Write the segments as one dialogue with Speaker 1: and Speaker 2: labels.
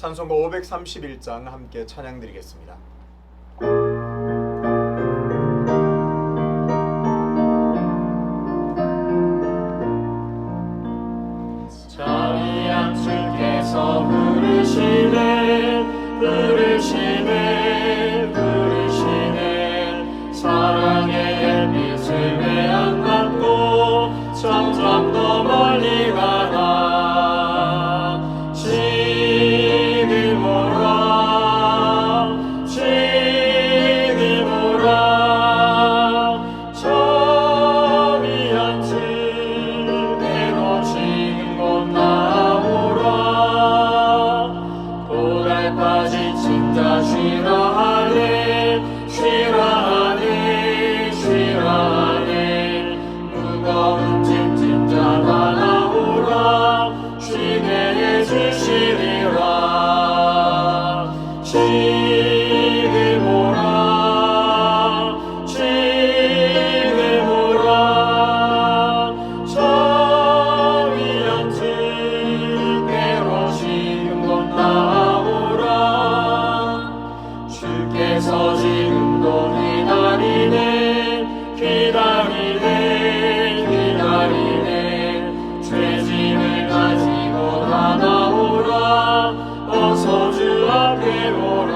Speaker 1: 찬송가 531장 함께 찬양드리겠습니다.
Speaker 2: 자비한 주께서 부르시네 부르시네 부르시네 사랑의 햇빛을 외양받고 점점 더 멀리 가라 지금 오라 지금 오라 저 위한 주대로 지금 곧 나오라 고달 빠진 진자 쉬라하네 쉬라하네 쉬라하네 무거운 짐 진자 다 나오라 쉬게 해주시리라 지금 오라 지금 오라 저 위한 주께로 지금 곧 나오라 주께서 지금도 기다리네 기다리네 기다리네 죄짐을 가지고 다 나오라 어서 주 앞에 오라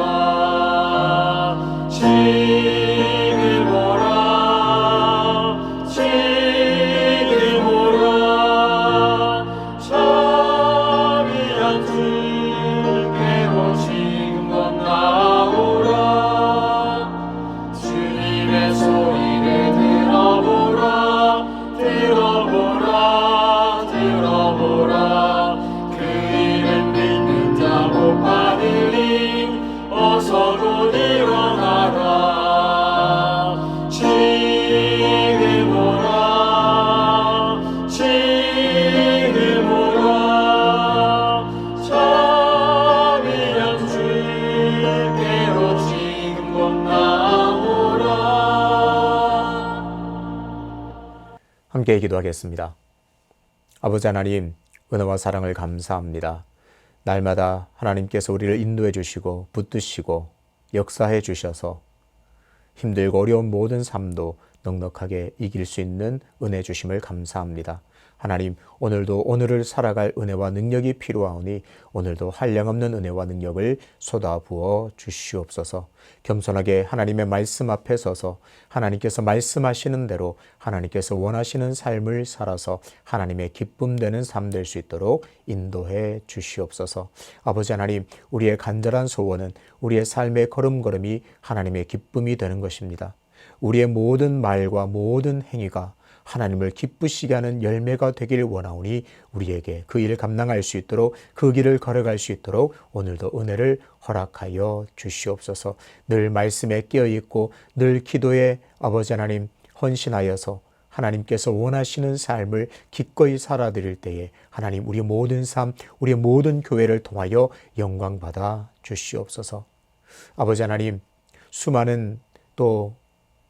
Speaker 2: 지금 오라 지금 오라 저 위한 주께로 지금 곧 나오라 주님의 소리를 들어보라 들어보라 들어보라 그 이름 믿는 자 복 받으리 어서 곧 일어나라 지금 오라 지금 오라 저 위한 주께로 지금 곧 나오라.
Speaker 3: 함께 기도하겠습니다. 아버지 하나님, 은혜와 사랑을 감사합니다. 날마다 하나님께서 우리를 인도해 주시고 붙드시고 역사해 주셔서 힘들고 어려운 모든 삶도 넉넉하게 이길 수 있는 은혜 주심을 감사합니다. 하나님, 오늘도 오늘을 살아갈 은혜와 능력이 필요하오니 오늘도 한량없는 은혜와 능력을 쏟아부어 주시옵소서. 겸손하게 하나님의 말씀 앞에 서서 하나님께서 말씀하시는 대로 하나님께서 원하시는 삶을 살아서 하나님의 기쁨 되는 삶 될 수 있도록 인도해 주시옵소서. 아버지 하나님, 우리의 간절한 소원은 우리의 삶의 걸음걸음이 하나님의 기쁨이 되는 것입니다. 우리의 모든 말과 모든 행위가 하나님을 기쁘시게 하는 열매가 되길 원하오니 우리에게 그 일을 감당할 수 있도록 그 길을 걸어갈 수 있도록 오늘도 은혜를 허락하여 주시옵소서. 늘 말씀에 깨어있고 늘 기도에 아버지 하나님 헌신하여서 하나님께서 원하시는 삶을 기꺼이 살아드릴 때에 하나님 우리 모든 삶, 우리 모든 교회를 통하여 영광받아 주시옵소서. 아버지 하나님, 수많은 또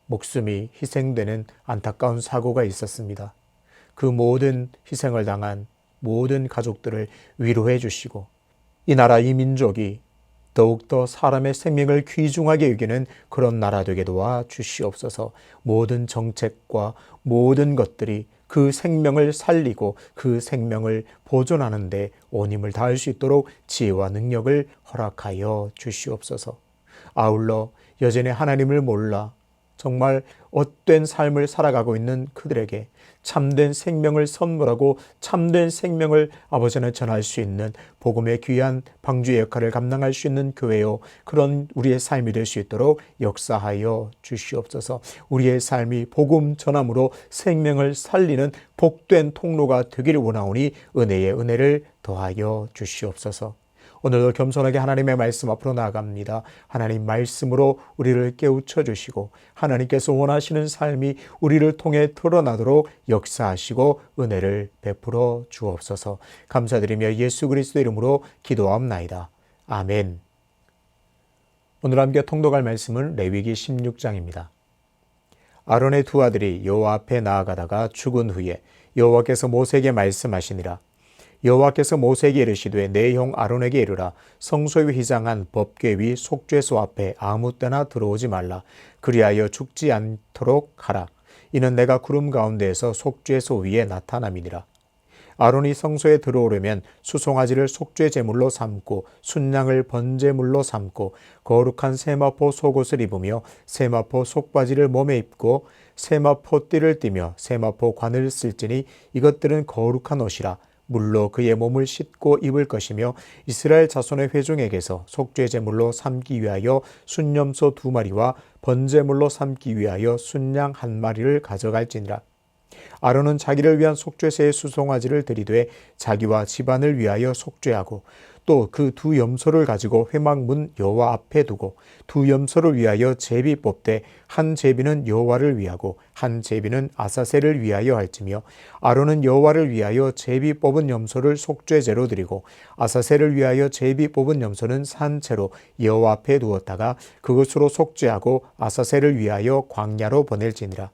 Speaker 3: 목숨이 희생되는 안타까운 사고가 있었습니다. 그 모든 희생을 당한 모든 가족들을 위로해 주시고 이 나라 이 민족이 더욱더 사람의 생명을 귀중하게 여기는 그런 나라 되게 도와 주시옵소서. 모든 정책과 모든 것들이 그 생명을 살리고 그 생명을 보존하는 데 온 힘을 다할 수 있도록 지혜와 능력을 허락하여 주시옵소서. 아울러 여전히 하나님을 몰라 정말 헛된 삶을 살아가고 있는 그들에게 참된 생명을 선물하고 참된 생명을 아버지는 전할 수 있는 복음의 귀한 방주의 역할을 감당할 수 있는 교회요, 그런 우리의 삶이 될 수 있도록 역사하여 주시옵소서. 우리의 삶이 복음 전함으로 생명을 살리는 복된 통로가 되기를 원하오니 은혜의 은혜를 더하여 주시옵소서. 오늘도 겸손하게 하나님의 말씀 앞으로 나아갑니다. 하나님 말씀으로 우리를 깨우쳐 주시고 하나님께서 원하시는 삶이 우리를 통해 드러나도록 역사하시고 은혜를 베풀어 주옵소서. 감사드리며 예수 그리스도 이름으로 기도하옵나이다. 아멘. 오늘 함께 통독할 말씀은 레위기 16장입니다. 아론의 두 아들이 여호와 앞에 나아가다가 죽은 후에 여호와께서 모세에게 말씀하시니라. 여호와께서 모세에게 이르시되 내 형 아론에게 이르라. 성소에 휘장한 법궤 위 속죄소 앞에 아무 때나 들어오지 말라. 그리하여 죽지 않도록 하라. 이는 내가 구름 가운데에서 속죄소 위에 나타남이니라. 아론이 성소에 들어오려면 수송아지를 속죄 제물로 삼고 순양을 번제물로 삼고 거룩한 세마포 속옷을 입으며 세마포 속바지를 몸에 입고 세마포 띠를 띠며 세마포 관을 쓸지니 이것들은 거룩한 옷이라. 물로 그의 몸을 씻고 입을 것이며 이스라엘 자손의 회중에게서 속죄 제물로 삼기 위하여 순염소 2마리와 번제물로 삼기 위하여 순양 1마리를 가져갈지니라. 아론은 자기를 위한 속죄제의 수송아지를 들이되 자기와 집안을 위하여 속죄하고 또 그 2 염소를 가지고 회막문 여호와 앞에 두고 2 염소를 위하여 제비 뽑되 한 제비는 여호와를 위하고 한 제비는 아사셀을 위하여 할지며 아론은 여호와를 위하여 제비 뽑은 염소를 속죄제로 드리고 아사셀을 위하여 제비 뽑은 염소는 산채로 여호와 앞에 두었다가 그것으로 속죄하고 아사셀을 위하여 광야로 보낼지니라.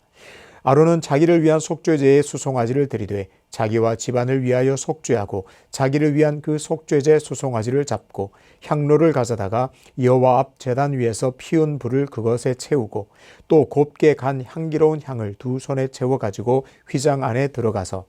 Speaker 3: 아론은 자기를 위한 속죄제의 수송아지를 들이되 자기와 집안을 위하여 속죄하고 자기를 위한 그 속죄제 수송아지를 잡고 향로를 가져다가 여호와 앞 제단 위에서 피운 불을 그것에 채우고 또 곱게 간 향기로운 향을 2 손에 채워 가지고 휘장 안에 들어가서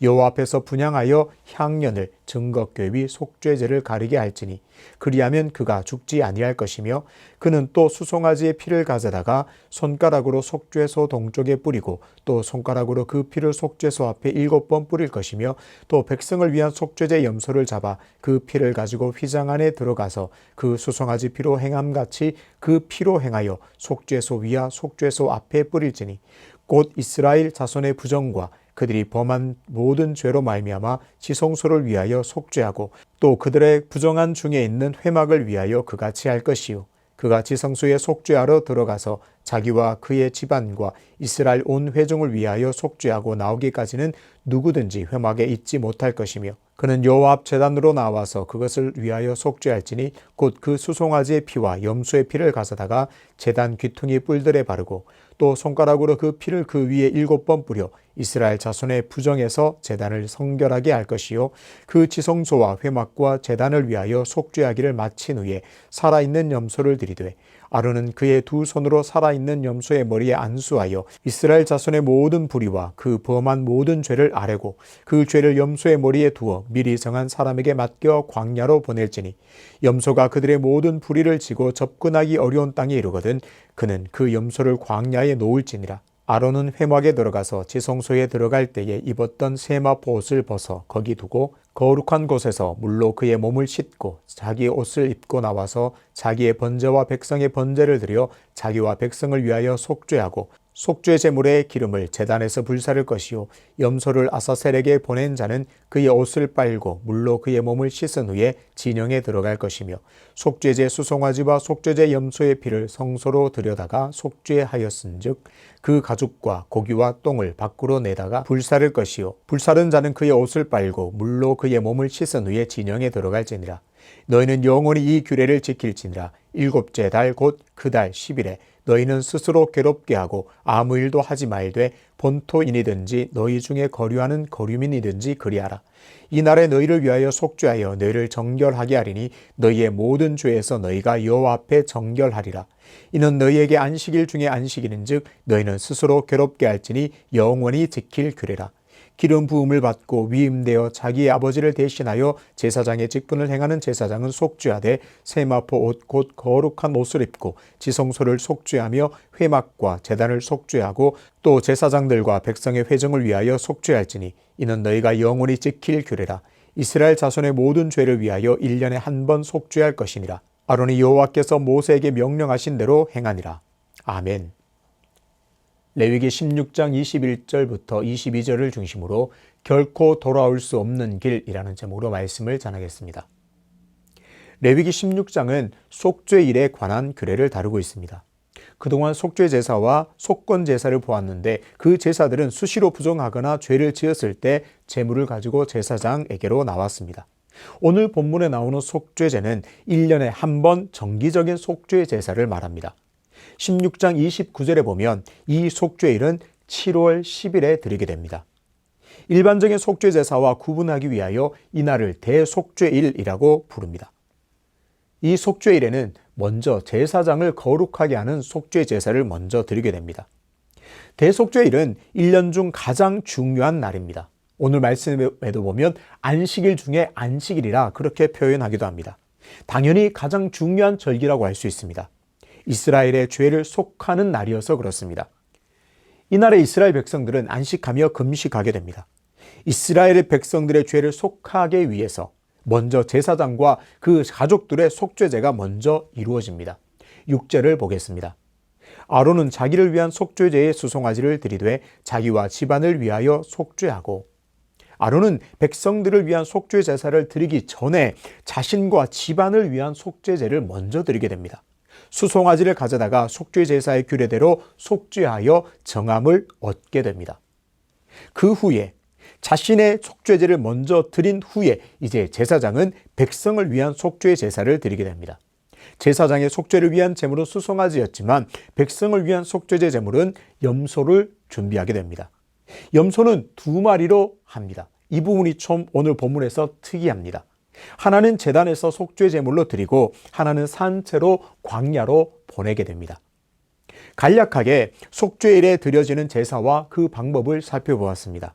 Speaker 3: 여호와 앞에서 분향하여 향년을 증거궤 위 속죄제를 가리게 할지니 그리하면 그가 죽지 아니할 것이며 그는 또 수송아지의 피를 가져다가 손가락으로 속죄소 동쪽에 뿌리고 또 손가락으로 그 피를 속죄소 앞에 7번 뿌릴 것이며 또 백성을 위한 속죄제 염소를 잡아 그 피를 가지고 휘장 안에 들어가서 그 수송아지 피로 행함같이 그 피로 행하여 속죄소 위와 속죄소 앞에 뿌릴지니 곧 이스라엘 자손의 부정과 그들이 범한 모든 죄로 말미암아 지성소를 위하여 속죄하고 또 그들의 부정한 중에 있는 회막을 위하여 그같이 할 것이요 그가 지성소에 속죄하러 들어가서 자기와 그의 집안과 이스라엘 온 회중을 위하여 속죄하고 나오기까지는 누구든지 회막에 있지 못할 것이며 그는 여호와 앞 제단으로 나와서 그것을 위하여 속죄할지니 곧 그 수송아지의 피와 염소의 피를 가져다가 제단 귀퉁이 뿔들에 바르고 또 손가락으로 그 피를 그 위에 7번 뿌려 이스라엘 자손의 부정에서 제단을 성결하게 할 것이요 그 지성소와 회막과 제단을 위하여 속죄하기를 마친 후에 살아있는 염소를 들이되 아론은 그의 2 손으로 살아있는 염소의 머리에 안수하여 이스라엘 자손의 모든 불의와 그 범한 모든 죄를 아뢰고 그 죄를 염소의 머리에 두어 미리 정한 사람에게 맡겨 광야로 보낼지니 염소가 그들의 모든 불의를 지고 접근하기 어려운 땅에 이르거든 그는 그 염소를 광야에 놓을지니라. 아론은 회막에 들어가서 지성소에 들어갈 때에 입었던 세마포 옷을 벗어 거기 두고 거룩한 곳에서 물로 그의 몸을 씻고 자기의 옷을 입고 나와서 자기의 번제와 백성의 번제를 드려 자기와 백성을 위하여 속죄하고 속죄 제물의 기름을 제단에서 불사를 것이요 염소를 아사셀에게 보낸 자는 그의 옷을 빨고 물로 그의 몸을 씻은 후에 진영에 들어갈 것이며 속죄제 수송아지와 속죄제 염소의 피를 성소로 들여다가 속죄하였은즉 그 가죽과 고기와 똥을 밖으로 내다가 불사를 것이요 불사른 자는 그의 옷을 빨고 물로 그의 몸을 씻은 후에 진영에 들어갈지니라. 너희는 영원히 이 규례를 지킬지니라. 7째 달 곧 그 달 10일에 너희는 스스로 괴롭게 하고 아무 일도 하지 말되 본토인이든지 너희 중에 거류하는 거류민이든지 그리하라. 이날에 너희를 위하여 속죄하여 너희를 정결하게 하리니 너희의 모든 죄에서 너희가 여호와 앞에 정결하리라. 이는 너희에게 안식일 중에 안식일인즉 너희는 스스로 괴롭게 할지니 영원히 지킬 규례라. 기름 부음을 받고 위임되어 자기의 아버지를 대신하여 제사장의 직분을 행하는 제사장은 속죄하되 세마포 옷 곧 거룩한 옷을 입고 지성소를 속죄하며 회막과 제단을 속죄하고 또 제사장들과 백성의 회중을 위하여 속죄할지니 이는 너희가 영원히 지킬 규례라. 이스라엘 자손의 모든 죄를 위하여 1년에 한 번 속죄할 것이니라. 아론이 여호와께서 모세에게 명령하신 대로 행하니라. 아멘. 레위기 16장 21절부터 22절을 중심으로 결코 돌아올 수 없는 길이라는 제목으로 말씀을 전하겠습니다. 레위기 16장은 속죄일에 관한 규례를 다루고 있습니다. 그동안 속죄제사와 속건제사를 보았는데 그 제사들은 수시로 부정하거나 죄를 지었을 때 제물을 가지고 제사장에게로 나왔습니다. 오늘 본문에 나오는 속죄제는 1년에 한 번 정기적인 속죄제사를 말합니다. 16장 29절에 보면 이 속죄일은 7월 10일에 드리게 됩니다. 일반적인 속죄 제사와 구분하기 위하여 이날을 대속죄일이라고 부릅니다. 이 속죄일에는 먼저 제사장을 거룩하게 하는 속죄 제사를 먼저 드리게 됩니다. 대속죄일은 1년 중 가장 중요한 날입니다. 오늘 말씀에도 보면 안식일 중에 안식일이라 그렇게 표현하기도 합니다. 당연히 가장 중요한 절기라고 할 수 있습니다. 이스라엘의 죄를 속하는 날이어서 그렇습니다. 이날에 이스라엘 백성들은 안식하며 금식하게 됩니다. 이스라엘의 백성들의 죄를 속하기 위해서 먼저 제사장과 그 가족들의 속죄제가 먼저 이루어집니다. 6절을 보겠습니다. 아론은 자기를 위한 속죄제의 수송아지를 드리되 자기와 집안을 위하여 속죄하고, 아론은 백성들을 위한 속죄 제사를 드리기 전에 자신과 집안을 위한 속죄제를 먼저 드리게 됩니다. 수송아지를 가져다가 속죄 제사의 규례대로 속죄하여 정함을 얻게 됩니다. 그 후에 자신의 속죄제를 먼저 드린 후에 이제 제사장은 백성을 위한 속죄 제사를 드리게 됩니다. 제사장의 속죄를 위한 제물은 수송아지였지만 백성을 위한 속죄제 제물은 염소를 준비하게 됩니다. 염소는 2마리로 합니다. 이 부분이 좀 오늘 본문에서 특이합니다. 하나는 제단에서 속죄 제물로 드리고 하나는 산채로 광야로 보내게 됩니다. 간략하게 속죄일에 드려지는 제사와 그 방법을 살펴보았습니다.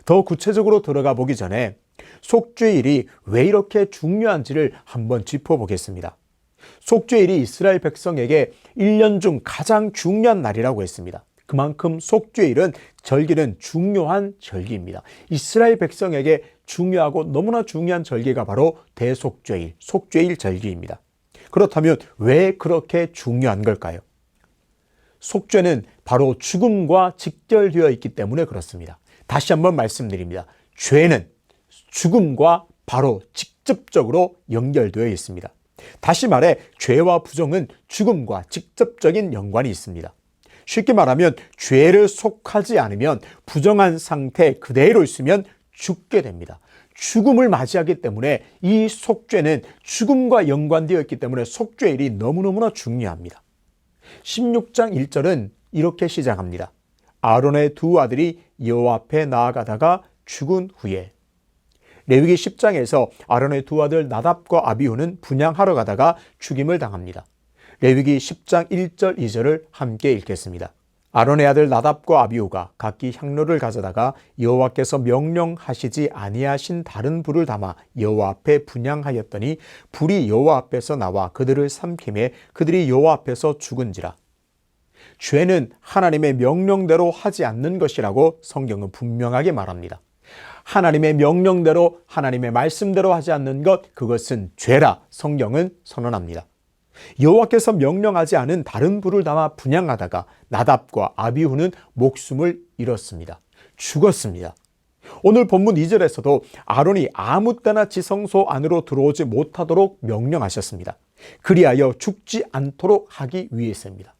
Speaker 3: 더 구체적으로 들어가 보기 전에 속죄일이 왜 이렇게 중요한지를 한번 짚어보겠습니다. 속죄일이 이스라엘 백성에게 1년 중 가장 중요한 날이라고 했습니다. 그만큼 속죄일은 절기는 중요한 절기입니다. 이스라엘 백성에게 중요하고 너무나 중요한 절기가 바로 대속죄일, 속죄일 절기입니다. 그렇다면 왜 그렇게 중요한 걸까요? 속죄는 바로 죽음과 직결되어 있기 때문에 그렇습니다. 다시 한번 말씀드립니다. 죄는 죽음과 바로 직접적으로 연결되어 있습니다. 다시 말해 죄와 부정은 죽음과 직접적인 연관이 있습니다. 쉽게 말하면 죄를 속하지 않으면 부정한 상태 그대로 있으면 죽게 됩니다. 죽음을 맞이하기 때문에 이 속죄는 죽음과 연관되어 있기 때문에 속죄일이 너무너무나 중요합니다. 16장 1절은 이렇게 시작합니다. 아론의 2 아들이 여호와 앞에 나아가다가 죽은 후에. 레위기 10장에서 아론의 2 아들 나답과 아비후는 분향하러 가다가 죽임을 당합니다. 레위기 10장 1절 2절을 함께 읽겠습니다. 아론의 아들 나답과 아비후가 각기 향로를 가져다가 여호와께서 명령하시지 아니하신 다른 불을 담아 여호와 앞에 분향하였더니 불이 여호와 앞에서 나와 그들을 삼킴에 그들이 여호와 앞에서 죽은지라. 죄는 하나님의 명령대로 하지 않는 것이라고 성경은 분명하게 말합니다. 하나님의 명령대로 하나님의 말씀대로 하지 않는 것, 그것은 죄라 성경은 선언합니다. 여호와께서 명령하지 않은 다른 불을 담아 분향하다가 나답과 아비후는 목숨을 잃었습니다. 죽었습니다. 오늘 본문 2절에서도 아론이 아무 때나 지성소 안으로 들어오지 못하도록 명령하셨습니다. 그리하여 죽지 않도록 하기 위해서입니다.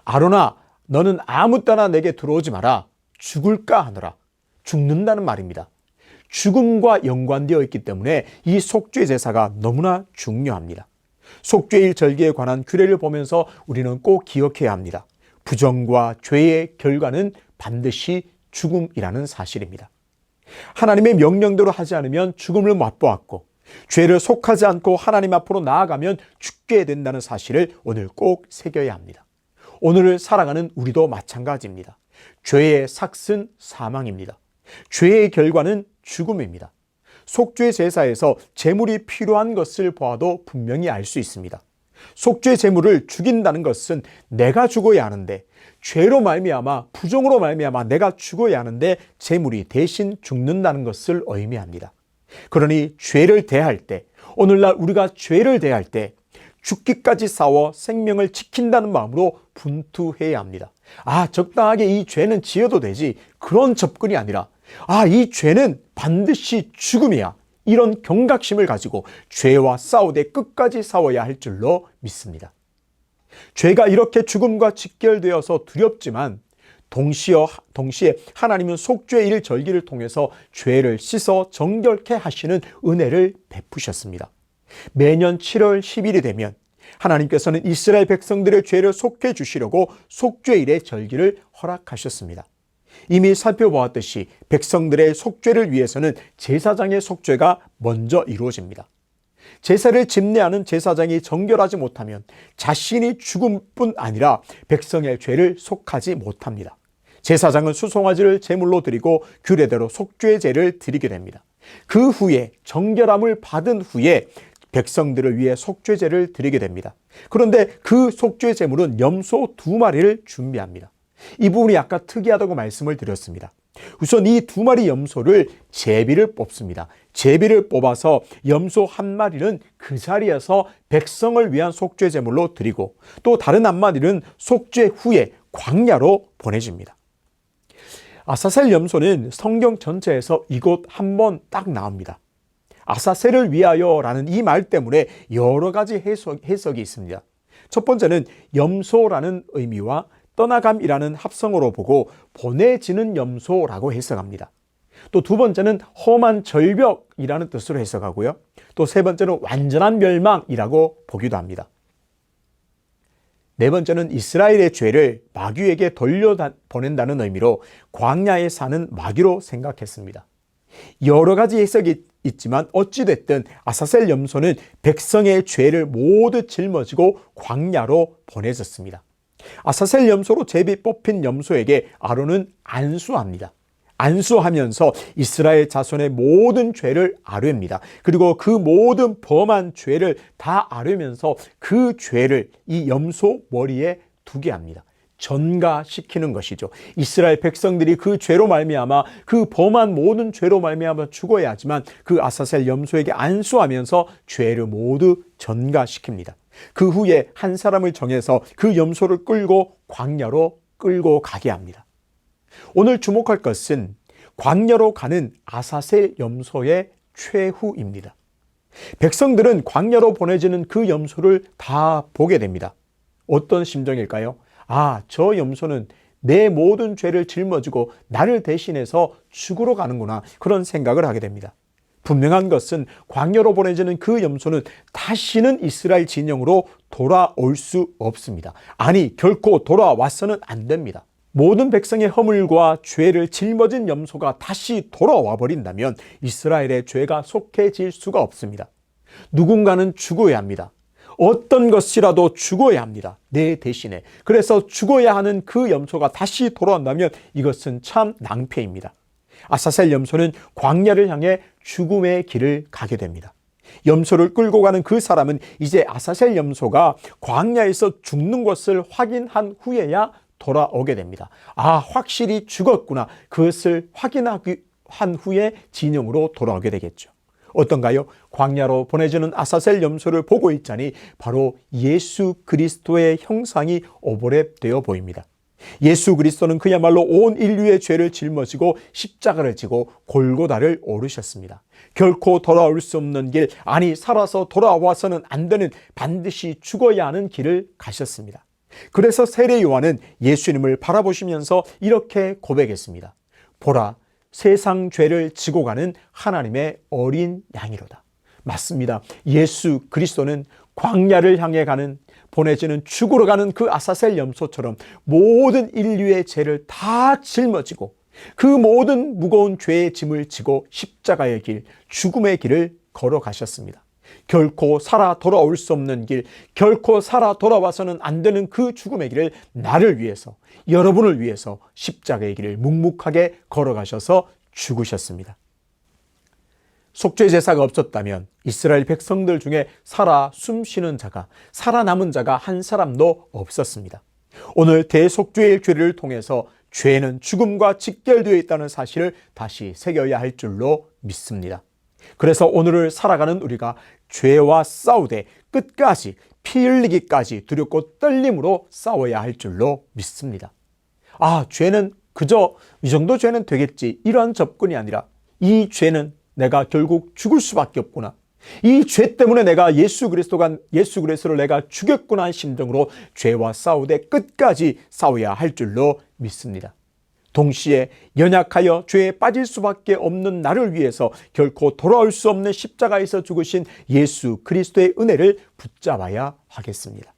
Speaker 3: 아론아, 너는 아무 때나 내게 들어오지 마라. 죽을까 하노라. 죽는다는 말입니다. 죽음과 연관되어 있기 때문에 이 속죄 제사가 너무나 중요합니다. 속죄일 절기에 관한 규례를 보면서 우리는 꼭 기억해야 합니다. 부정과 죄의 결과는 반드시 죽음이라는 사실입니다. 하나님의 명령대로 하지 않으면 죽음을 맛보았고, 죄를 속하지 않고 하나님 앞으로 나아가면 죽게 된다는 사실을 오늘 꼭 새겨야 합니다. 오늘을 살아가는 우리도 마찬가지입니다. 죄의 삭은 사망입니다. 죄의 결과는 죽음입니다. 속죄 제사에서 제물이 필요한 것을 보아도 분명히 알 수 있습니다. 속죄 제물을 죽인다는 것은 내가 죽어야 하는데, 죄로 말미암아 부정으로 말미암아 내가 죽어야 하는데 제물이 대신 죽는다는 것을 의미합니다. 그러니 죄를 대할 때, 오늘날 우리가 죄를 대할 때 죽기까지 싸워 생명을 지킨다는 마음으로 분투해야 합니다. 적당하게 이 죄는 지어도 되지, 그런 접근이 아니라 이 죄는 반드시 죽음이야, 이런 경각심을 가지고 죄와 싸우되 끝까지 싸워야 할 줄로 믿습니다. 죄가 이렇게 죽음과 직결되어서 두렵지만 동시에 하나님은 속죄일 절기를 통해서 죄를 씻어 정결케 하시는 은혜를 베푸셨습니다. 매년 7월 10일이 되면 하나님께서는 이스라엘 백성들의 죄를 속해 주시려고 속죄일의 절기를 허락하셨습니다. 이미 살펴보았듯이 백성들의 속죄를 위해서는 제사장의 속죄가 먼저 이루어집니다. 제사를 집례하는 제사장이 정결하지 못하면 자신이 죽을 뿐 아니라 백성의 죄를 속하지 못합니다. 제사장은 수송아지를 제물로 드리고 규례대로 속죄제를 드리게 됩니다. 그 후에 정결함을 받은 후에 백성들을 위해 속죄제를 드리게 됩니다. 그런데 그 속죄 제물은 염소 2마리를 준비합니다. 이 부분이 아까 특이하다고 말씀을 드렸습니다. 우선 이 2마리 염소를 제비를 뽑습니다. 제비를 뽑아서 염소 1마리는 그 자리에서 백성을 위한 속죄 제물로 드리고 또 다른 1마리는 속죄 후에 광야로 보내집니다. 아사셀 염소는 성경 전체에서 이곳 한 번 딱 나옵니다. 아사셀을 위하여라는 이 말 때문에 여러 가지 해석이 있습니다. 첫 번째는 염소라는 의미와 떠나감이라는 합성어로 보고 보내지는 염소라고 해석합니다. 또 두 번째는 험한 절벽이라는 뜻으로 해석하고요. 또 세 번째는 완전한 멸망이라고 보기도 합니다. 네 번째는 이스라엘의 죄를 마귀에게 돌려보낸다는 의미로 광야에 사는 마귀로 생각했습니다. 여러 가지 해석이 있지만 어찌됐든 아사셀 염소는 백성의 죄를 모두 짊어지고 광야로 보내졌습니다. 아사셀 염소로 제비 뽑힌 염소에게 아론은 안수합니다. 안수하면서 이스라엘 자손의 모든 죄를 아뢰입니다. 그리고 그 모든 범한 죄를 다 아뢰면서 그 죄를 이 염소 머리에 두게 합니다. 전가시키는 것이죠. 이스라엘 백성들이 그 죄로 말미암아 그 범한 모든 죄로 말미암아 죽어야 하지만 그 아사셀 염소에게 안수하면서 죄를 모두 전가시킵니다. 그 후에 한 사람을 정해서 그 염소를 끌고 광야로 끌고 가게 합니다. 오늘 주목할 것은 광야로 가는 아사셀 염소의 최후입니다. 백성들은 광야로 보내지는 그 염소를 다 보게 됩니다. 어떤 심정일까요? 아, 저 염소는 내 모든 죄를 짊어지고 나를 대신해서 죽으러 가는구나. 그런 생각을 하게 됩니다. 분명한 것은 광야로 보내지는 그 염소는 다시는 이스라엘 진영으로 돌아올 수 없습니다. 아니, 결코 돌아와서는 안 됩니다. 모든 백성의 허물과 죄를 짊어진 염소가 다시 돌아와 버린다면 이스라엘의 죄가 속해질 수가 없습니다. 누군가는 죽어야 합니다. 어떤 것이라도 죽어야 합니다. 내 대신에. 그래서 죽어야 하는 그 염소가 다시 돌아온다면 이것은 참 낭패입니다. 아사셀 염소는 광야를 향해 죽음의 길을 가게 됩니다. 염소를 끌고 가는 그 사람은 이제 아사셀 염소가 광야에서 죽는 것을 확인한 후에야 돌아오게 됩니다. 아, 확실히 죽었구나. 그것을 확인한 후에 진영으로 돌아오게 되겠죠. 어떤가요? 광야로 보내주는 아사셀 염소를 보고 있자니 바로 예수 그리스도의 형상이 오버랩되어 보입니다. 예수 그리스도는 그야말로 온 인류의 죄를 짊어지고 십자가를 지고 골고다를 오르셨습니다. 결코 돌아올 수 없는 길, 아니 살아서 돌아와서는 안 되는 반드시 죽어야 하는 길을 가셨습니다. 그래서 세례 요한은 예수님을 바라보시면서 이렇게 고백했습니다. 보라, 세상 죄를 지고 가는 하나님의 어린 양이로다. 맞습니다. 예수 그리스도는 광야를 향해 가는, 보내지는 죽으러 가는 그 아사셀 염소처럼 모든 인류의 죄를 다 짊어지고 그 모든 무거운 죄의 짐을 지고 십자가의 길, 죽음의 길을 걸어가셨습니다. 결코 살아 돌아올 수 없는 길, 결코 살아 돌아와서는 안 되는 그 죽음의 길을 나를 위해서, 여러분을 위해서 십자가의 길을 묵묵하게 걸어가셔서 죽으셨습니다. 속죄 제사가 없었다면 이스라엘 백성들 중에 살아 숨쉬는 자가, 살아남은 자가 한 사람도 없었습니다. 오늘 대속죄의 죄를 통해서 죄는 죽음과 직결되어 있다는 사실을 다시 새겨야 할 줄로 믿습니다. 그래서 오늘을 살아가는 우리가 죄와 싸우되 끝까지 피 흘리기까지 두렵고 떨림으로 싸워야 할 줄로 믿습니다. 아, 죄는 그저 이 정도 죄는 되겠지, 이러한 접근이 아니라 이 죄는 내가 결국 죽을 수밖에 없구나, 이 죄 때문에 내가 예수 그리스도를 내가 죽였구나 한 심정으로 죄와 싸우되 끝까지 싸워야 할 줄로 믿습니다. 동시에 연약하여 죄에 빠질 수밖에 없는 나를 위해서 결코 돌아올 수 없는 십자가에서 죽으신 예수 그리스도의 은혜를 붙잡아야 하겠습니다.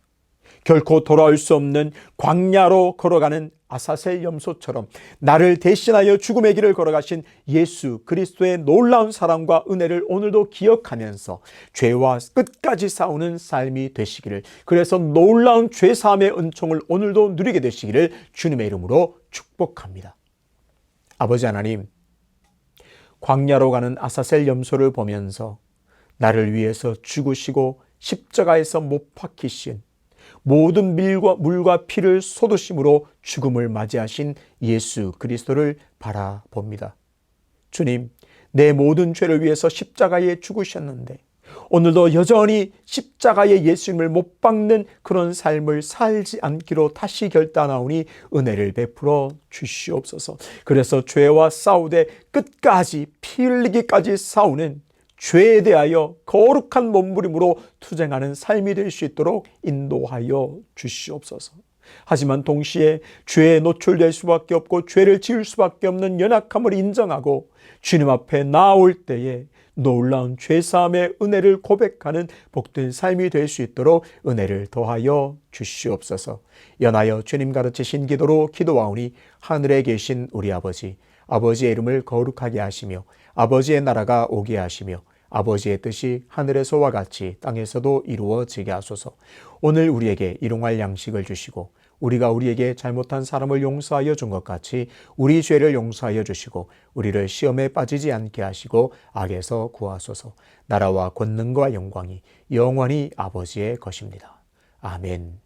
Speaker 3: 결코 돌아올 수 없는 광야로 걸어가는 아사셀 염소처럼 나를 대신하여 죽음의 길을 걸어가신 예수 그리스도의 놀라운 사랑과 은혜를 오늘도 기억하면서 죄와 끝까지 싸우는 삶이 되시기를, 그래서 놀라운 죄사함의 은총을 오늘도 누리게 되시기를 주님의 이름으로 축복합니다. 아버지 하나님, 광야로 가는 아사셀 염소를 보면서 나를 위해서 죽으시고 십자가에서 못 박히신, 모든 물과 피를 쏟으심으로 죽음을 맞이하신 예수 그리스도를 바라봅니다. 주님, 내 모든 죄를 위해서 십자가에 죽으셨는데 오늘도 여전히 십자가에 예수님을 못 박는 그런 삶을 살지 않기로 다시 결단하오니 은혜를 베풀어 주시옵소서. 그래서 죄와 싸우되 끝까지 피 흘리기까지 싸우는, 죄에 대하여 거룩한 몸부림으로 투쟁하는 삶이 될 수 있도록 인도하여 주시옵소서. 하지만 동시에 죄에 노출될 수밖에 없고 죄를 지을 수밖에 없는 연약함을 인정하고 주님 앞에 나올 때에 놀라운 죄사함의 은혜를 고백하는 복된 삶이 될 수 있도록 은혜를 더하여 주시옵소서. 연하여 주님 가르치신 기도로 기도하오니 하늘에 계신 우리 아버지, 아버지의 이름을 거룩하게 하시며 아버지의 나라가 오게 하시며 아버지의 뜻이 하늘에서와 같이 땅에서도 이루어지게 하소서. 오늘 우리에게 일용할 양식을 주시고 우리가 우리에게 잘못한 사람을 용서하여 준 것 같이 우리 죄를 용서하여 주시고 우리를 시험에 빠지지 않게 하시고 악에서 구하소서. 나라와 권능과 영광이 영원히 아버지의 것입니다. 아멘.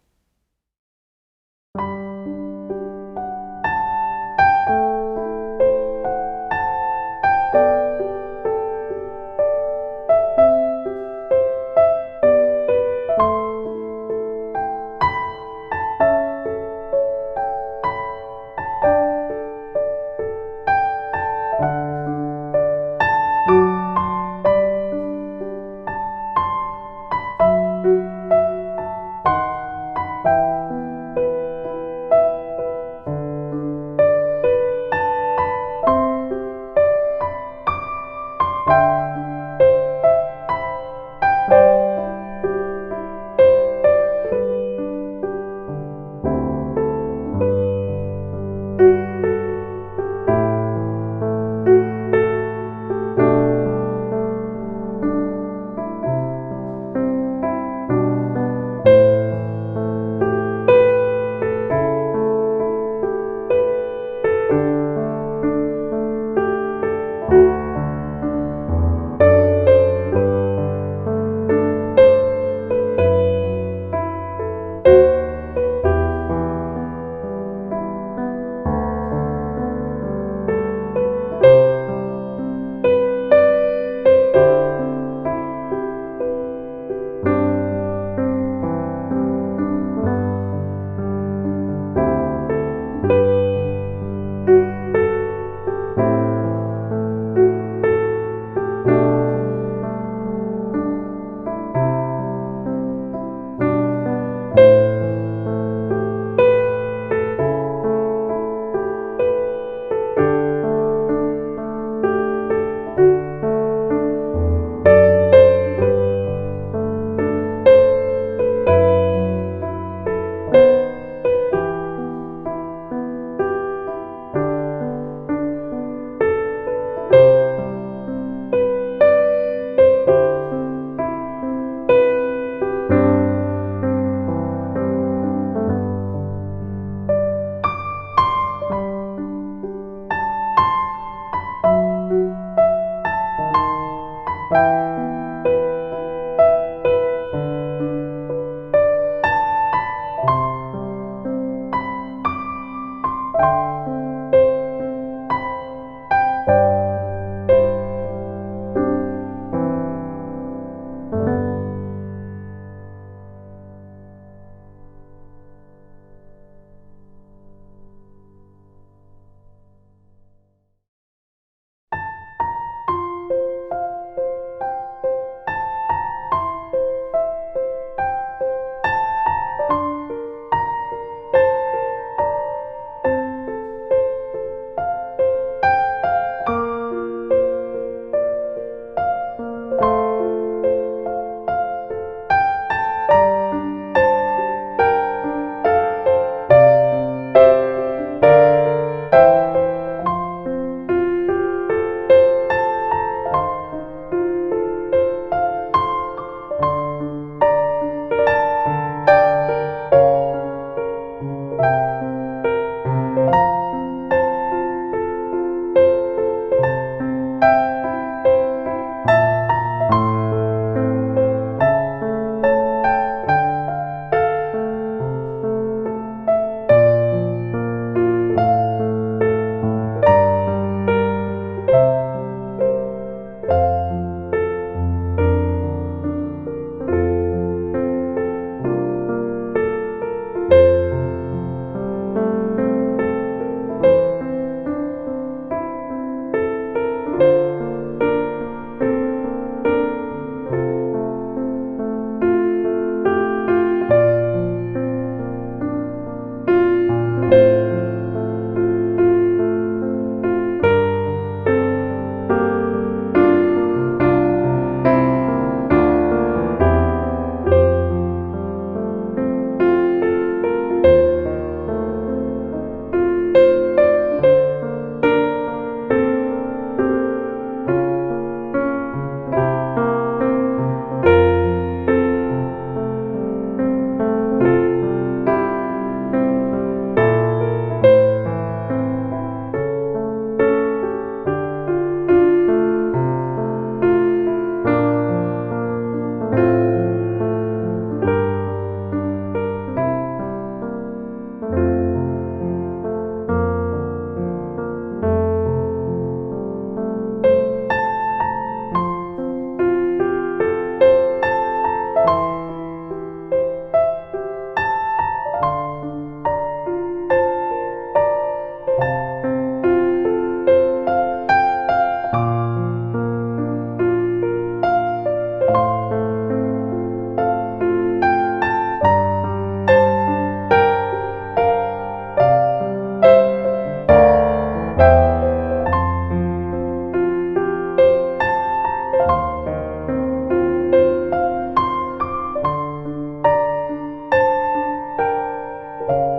Speaker 3: 아멘.